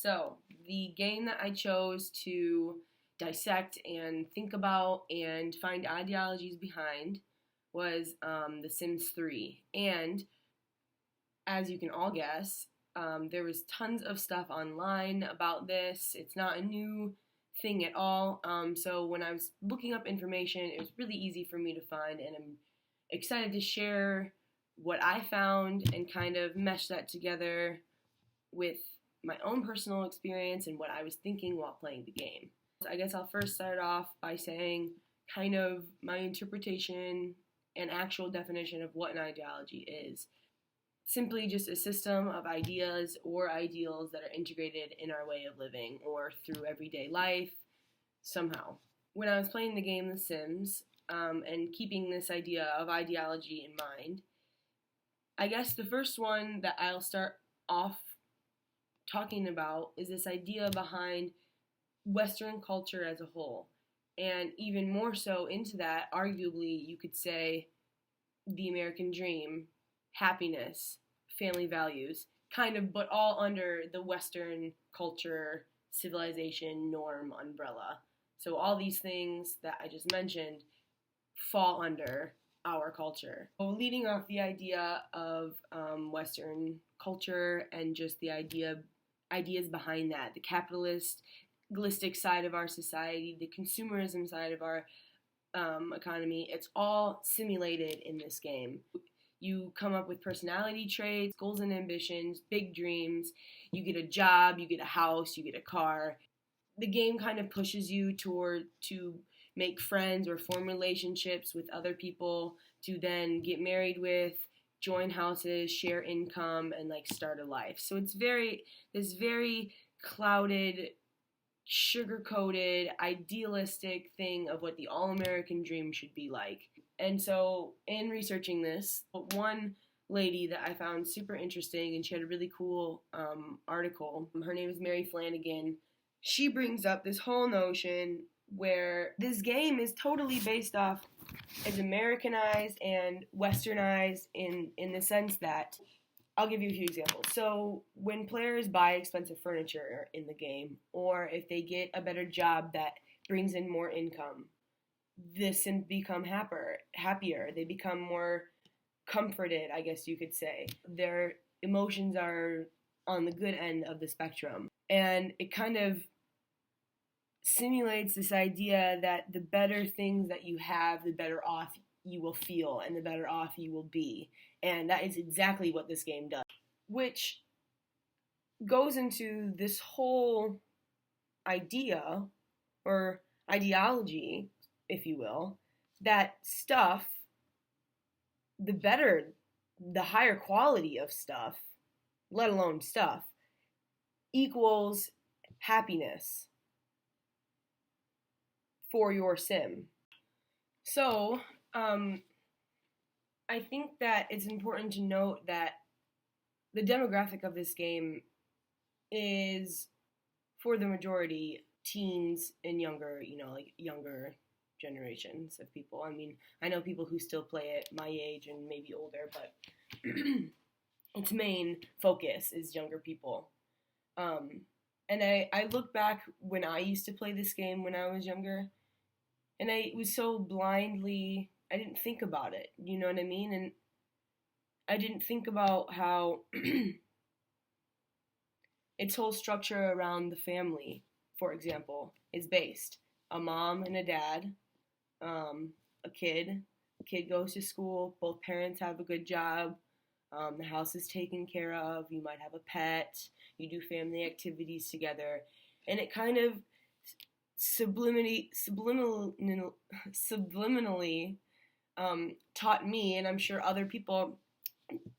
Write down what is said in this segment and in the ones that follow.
So, the game that I chose to dissect and think about and find ideologies behind was The Sims 3. And as you can all guess, there was tons of stuff online about this. It's not a new thing at all. So when I was looking up information, it was really easy for me to find, and I'm excited to share what I found and kind of mesh that together with my own personal experience and what I was thinking while playing the game. So I guess I'll first start off by saying kind of my interpretation and actual definition of what an ideology is. Simply just a system of ideas or ideals that are integrated in our way of living or through everyday life somehow. When I was playing the game The Sims and keeping this idea of ideology in mind, I guess the first one that I'll start off talking about is this idea behind Western culture as a whole. And even more so into that, arguably, you could say the American dream, happiness, family values, kind of, but all under the Western culture, civilization, norm umbrella. So all these things that I just mentioned fall under our culture. So leading off the idea of Western culture and just the ideas behind that, the capitalistic side of our society, the consumerism side of our economy, it's all simulated in this game. You come up with personality traits, goals and ambitions, big dreams, you get a job, you get a house, you get a car. The game kind of pushes you to make friends or form relationships with other people, to then get married with, join houses, share income, and like start a life. So it's this very clouded, sugar-coated, idealistic thing of what the all-American dream should be like. And so in researching this, one lady that I found super interesting, and she had a really cool article, her name is Mary Flanagan. She brings up this whole notion where this game is totally based off as Americanized and Westernized in the sense that, I'll give you a few examples. So when players buy expensive furniture in the game, or if they get a better job that brings in more income, the Sims become happier. They become more comforted, I guess you could say. Their emotions are on the good end of the spectrum. And it kind of simulates this idea that the better things that you have, the better off you will feel and the better off you will be. And that is exactly what this game does, which goes into this whole idea or ideology, if you will, that stuff, the higher quality of stuff, let alone stuff, equals happiness for your sim. So, I think that it's important to note that the demographic of this game is, for the majority, teens and younger, like younger generations of people. I mean, I know people who still play it my age and maybe older, but its main focus is younger people. And I look back when I used to play this game when I was younger, and I was so blindly, I didn't think about it, you know what I mean? And I didn't think about how its whole structure around the family, for example, is based. A mom and a dad, a kid. The kid goes to school, both parents have a good job, the house is taken care of, you might have a pet, you do family activities together, and it kind of subliminally taught me, and I'm sure other people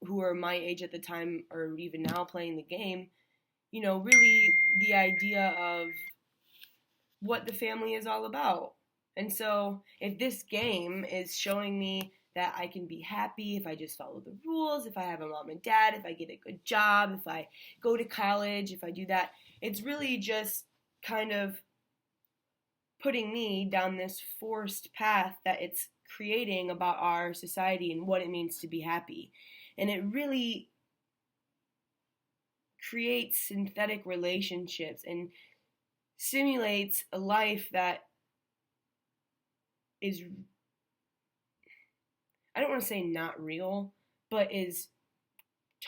who are my age at the time or even now playing the game, really the idea of what the family is all about. And so if this game is showing me that I can be happy if I just follow the rules, if I have a mom and dad, if I get a good job, if I go to college, if I do that, it's really just kind of putting me down this forced path that it's creating about our society and what it means to be happy. And it really creates synthetic relationships and simulates a life that is, I don't want to say not real, but is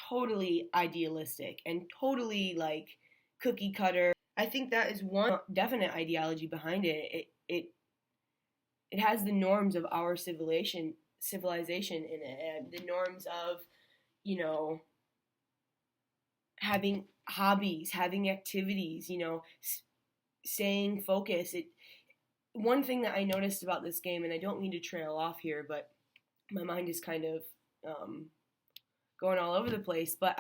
totally idealistic and totally like cookie cutter. I think that is one definite ideology behind it. It has the norms of our civilization in it, and the norms of, you know, having hobbies, having activities, you know, staying focused. One thing that I noticed about this game, and I don't mean to trail off here, but my mind is kind of going all over the place. But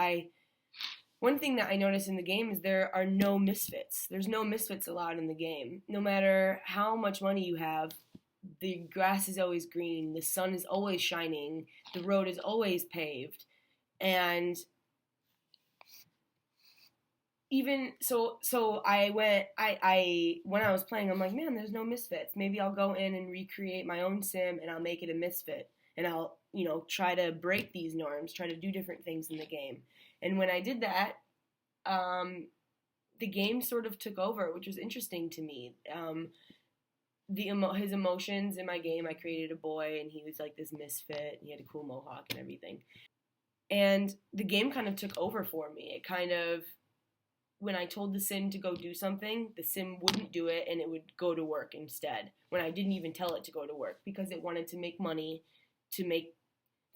one thing that I noticed in the game is there are no misfits. There's no misfits allowed in the game. No matter how much money you have, the grass is always green, the sun is always shining, the road is always paved, and even so I when I was playing, I'm like, man, there's no misfits. Maybe I'll go in and recreate my own sim and I'll make it a misfit, and I'll, you know, try to break these norms, try to do different things in the game. And when I did that, the game sort of took over, which was interesting to me. His emotions in my game, I created a boy and he was like this misfit and he had a cool mohawk and everything. And the game kind of took over for me. It kind of, when I told the sim to go do something, the sim wouldn't do it and it would go to work instead, when I didn't even tell it to go to work, because it wanted to make money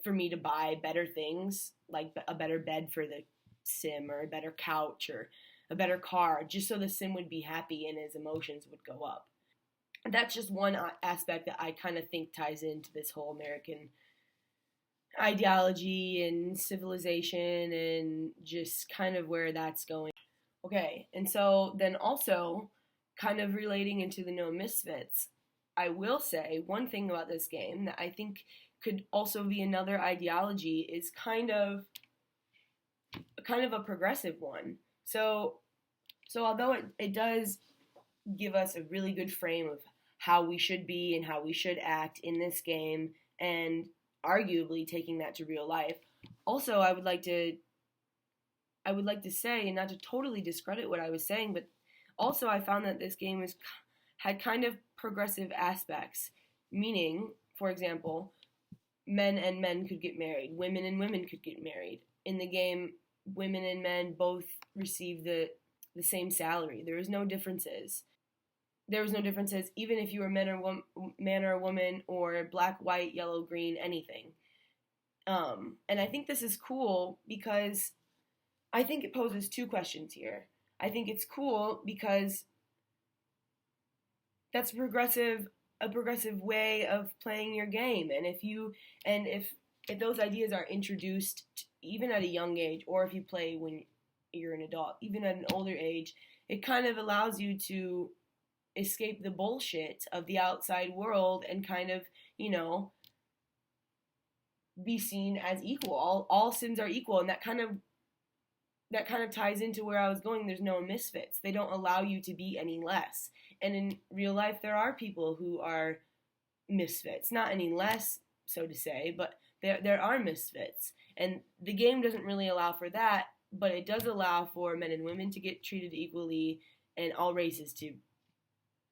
for me to buy better things, like a better bed for the sim, or a better couch, or a better car, just so the sim would be happy and his emotions would go up. That's just one aspect that I kind of think ties into this whole American ideology and civilization and just kind of where that's going. Okay, and so then also, kind of relating into the no misfits, I will say one thing about this game that I think could also be another ideology is kind of a progressive one. So although it does give us a really good frame of how we should be and how we should act in this game, and arguably taking that to real life, also I would like to say, and not to totally discredit what I was saying, but also I found that this game had kind of progressive aspects, meaning, for example, men and men could get married, women and women could get married. In the game, women and men both receive the same salary. There was no differences. Even if you were man or a woman, or black, white, yellow, green, anything. And I think this is cool because I think it poses two questions here. I think it's cool because that's a progressive way of playing your game, and if those ideas are introduced even at a young age, or if you play when you're an adult, even at an older age, it kind of allows you to escape the bullshit of the outside world and kind of, you know, be seen as equal. All sims are equal, and that kind of ties into where I was going. There's no misfits. They don't allow you to be any less. And in real life, there are people who are misfits. Not any less, so to say, but there are misfits. And the game doesn't really allow for that, but it does allow for men and women to get treated equally, and all races to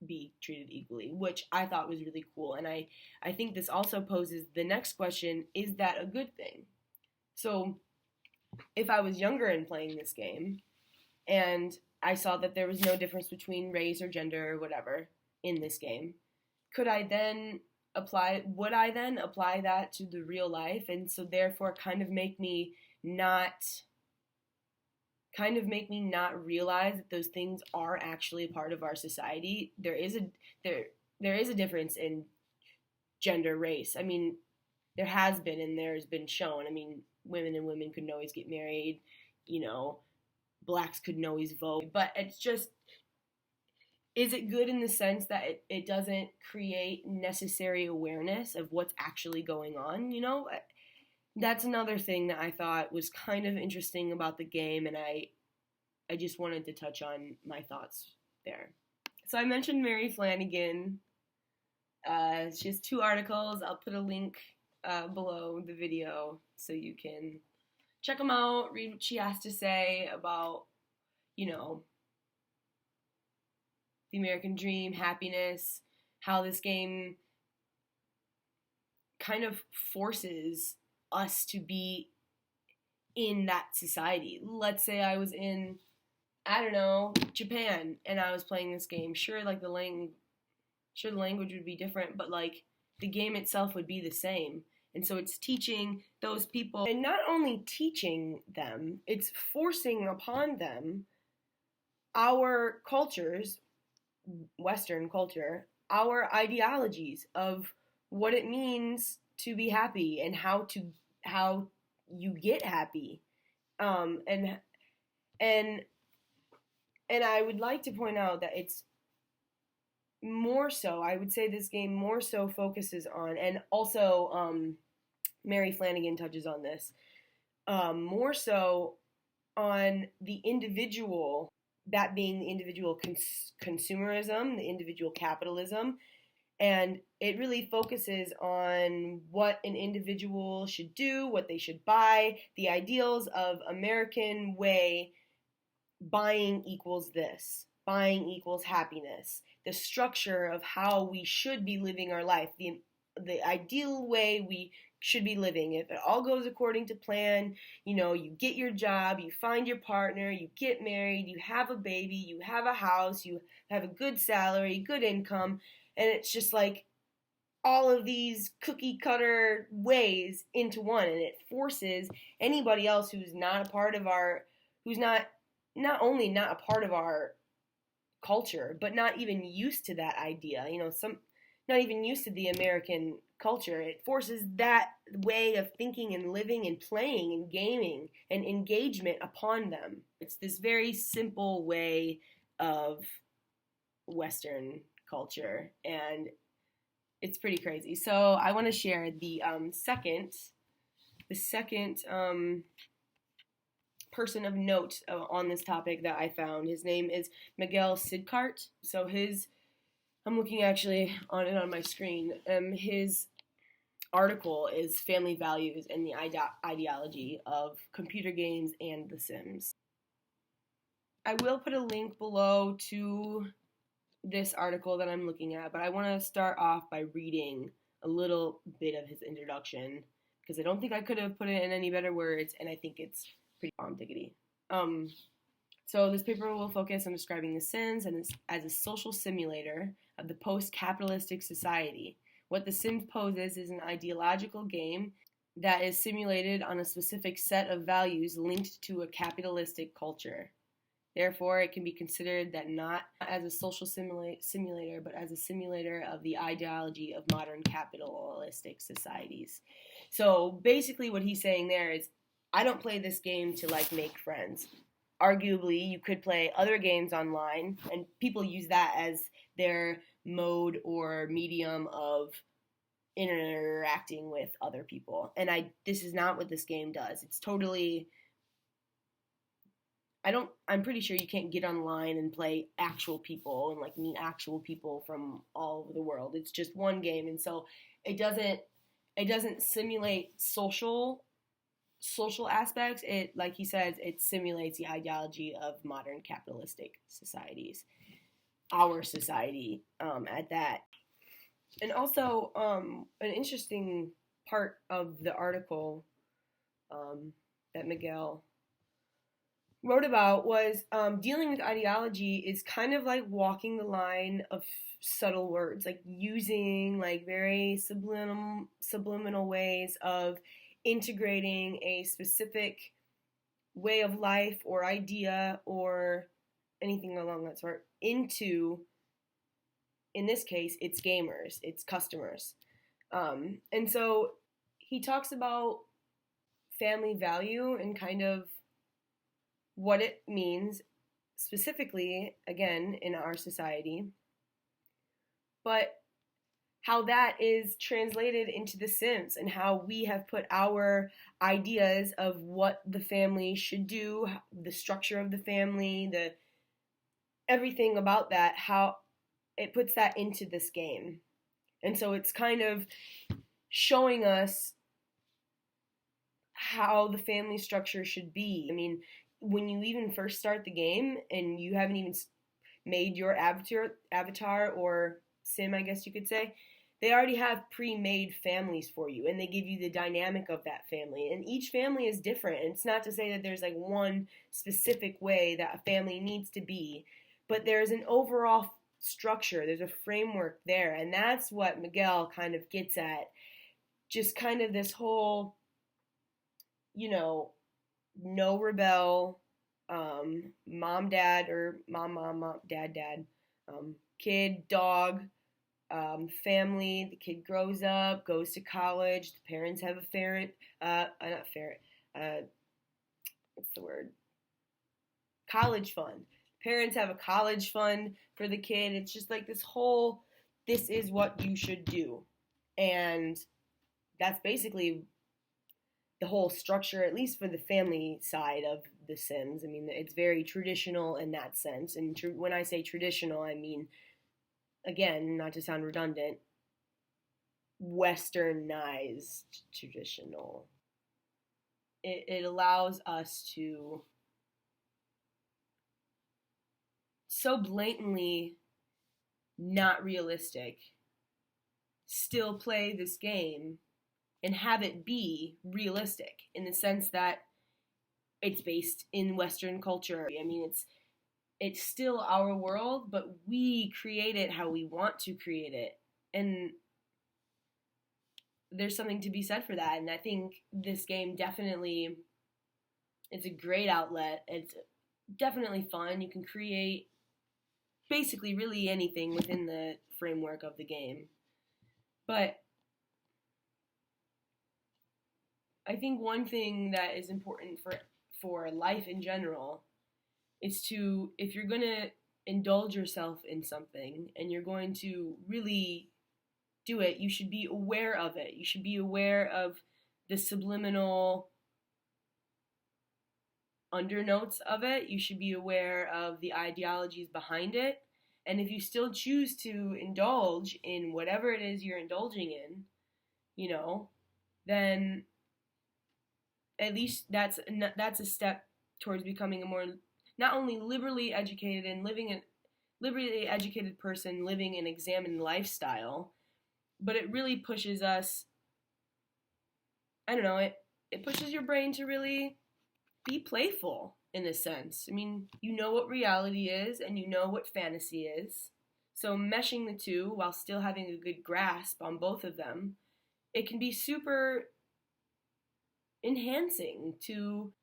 be treated equally, which I thought was really cool. And I think this also poses the next question: is that a good thing? So if I was younger and playing this game, and I saw that there was no difference between race or gender or whatever in this game, would I then apply that to the real life, and so therefore kind of make me not realize that those things are actually a part of our society? There is a difference in gender, race. I mean, there has been, and there's been shown. I mean, women and women couldn't always get married, you know, blacks couldn't always vote. But it's just, is it good in the sense that it doesn't create necessary awareness of what's actually going on, you know? That's another thing that I thought was kind of interesting about the game, and I just wanted to touch on my thoughts there. So I mentioned Mary Flanagan. She has 2 articles. I'll put a link below the video so you can check them out, read what she has to say about, the American dream, happiness, how this game kind of forces us to be in that society. Let's say I was in, I don't know, Japan, and I was playing this game. Sure, like the language would be different, but like the game itself would be the same. And so it's teaching those people, and not only teaching them, it's forcing upon them our cultures, Western culture, our ideologies of what it means to be happy and how you get happy. And I would like to point out that it's more so, I would say this game more so focuses on, and also Mary Flanagan touches on this, more so on the individual, that being the individual consumerism, the individual capitalism, and it really focuses on what an individual should do, what they should buy, the ideals of American way. Buying equals this. Buying equals happiness. The structure of how we should be living our life. The ideal way we should be living. If it all goes according to plan, you get your job, you find your partner, you get married, you have a baby, you have a house, you have a good salary, good income, and it's just like all of these cookie cutter ways into one, and it forces anybody else who's not a part of who's not only not a part of our culture, but not even used to that idea, not even used to the American culture. It forces that way of thinking and living and playing and gaming and engagement upon them. It's this very simple way of Western culture, and it's pretty crazy. So I want to share the second person of note on this topic that I found. His name is Miguel Sicart. So I'm looking actually on it on my screen. His article is Family Values and the Ideology of Computer Games and The Sims. I will put a link below to this article that I'm looking at, but I want to start off by reading a little bit of his introduction, because I don't think I could have put it in any better words, and I think it's pretty bomb diggity. So this paper will focus on describing The Sims as a social simulator of the post-capitalistic society. What The Sims poses is an ideological game that is simulated on a specific set of values linked to a capitalistic culture. Therefore, it can be considered that not as a social simulator, but as a simulator of the ideology of modern capitalistic societies. So basically what he's saying there is, I don't play this game to make friends. Arguably, you could play other games online, and people use that as their mode or medium of interacting with other people. And this is not what this game does. It's totally, I'm pretty sure you can't get online and play actual people and meet actual people from all over the world. It's just one game, and so it doesn't simulate social aspects. It, like he says, it simulates the ideology of modern capitalistic societies, our society at that. And also, an interesting part of the article that Miguel wrote about was dealing with ideology is kind of like walking the line of subtle words, using very subliminal ways of integrating a specific way of life or idea or anything along that sort into, in this case, it's gamers, it's customers. And so he talks about family value and kind of what it means specifically, again, in our society, but how that is translated into The Sims and how we have put our ideas of what the family should do, the structure of the family, everything about that, how it puts that into this game. And so it's kind of showing us how the family structure should be. I mean, when you even first start the game and you haven't even made your avatar or sim, I guess you could say, they already have pre-made families for you, and they give you the dynamic of that family. And each family is different. And it's not to say that there's like one specific way that a family needs to be, but there's an overall structure. There's a framework there, and that's what Miguel kind of gets at. Just kind of this whole, you know, no rebel, mom, dad, or mom, dad, kid, dog, family. The kid grows up, goes to college. The parents have a ferret, not ferret, what's the word? College fund. Parents have a college fund for the kid. It's just like this whole, this is what you should do. And that's basically the whole structure, at least for the family side of The Sims. I mean, it's very traditional in that sense. And when I say traditional, I mean, again, not to sound redundant, westernized traditional. It allows us to so blatantly not realistic still play this game and have it be realistic in the sense that it's based in Western culture. I mean, it's still our world, but we create it how we want to create it. And there's something to be said for that. And I think this game definitely, it's a great outlet. It's definitely fun. You can create basically really anything within the framework of the game. But I think one thing that is important for life in general is to, if you're going to indulge yourself in something and you're going to really do it, you should be aware of it. You should be aware of the subliminal undernotes of it. You should be aware of the ideologies behind it. And if you still choose to indulge in whatever it is you're indulging in, you know, then at least that's a step towards becoming a more, not only liberally educated and liberally educated person living an examined lifestyle, but it really pushes us, I don't know, it pushes your brain to really be playful in a sense. I mean, you know what reality is and you know what fantasy is. So meshing the two while still having a good grasp on both of them, it can be super enhancing to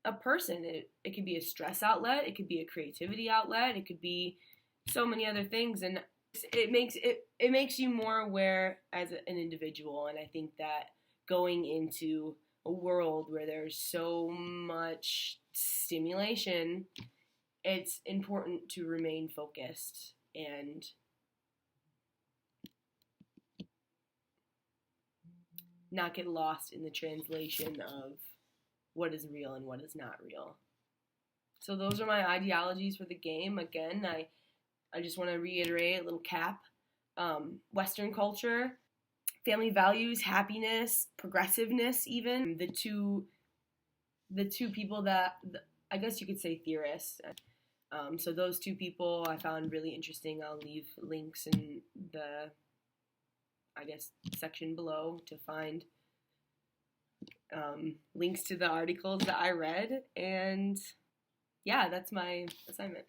a person. It could be a stress outlet, it could be a creativity outlet, it could be so many other things, and it makes you more aware as an individual. And I think that going into a world where there's so much stimulation, it's important to remain focused and not get lost in the translation of what is real and what is not real. So those are my ideologies for the game. Again, I just want to reiterate a little cap. Western culture, family values, happiness, progressiveness, even. The two people that, I guess you could say theorists. So those two people I found really interesting. I'll leave links in the, I guess, section below to find links to the articles that I read. And yeah, that's my assignment.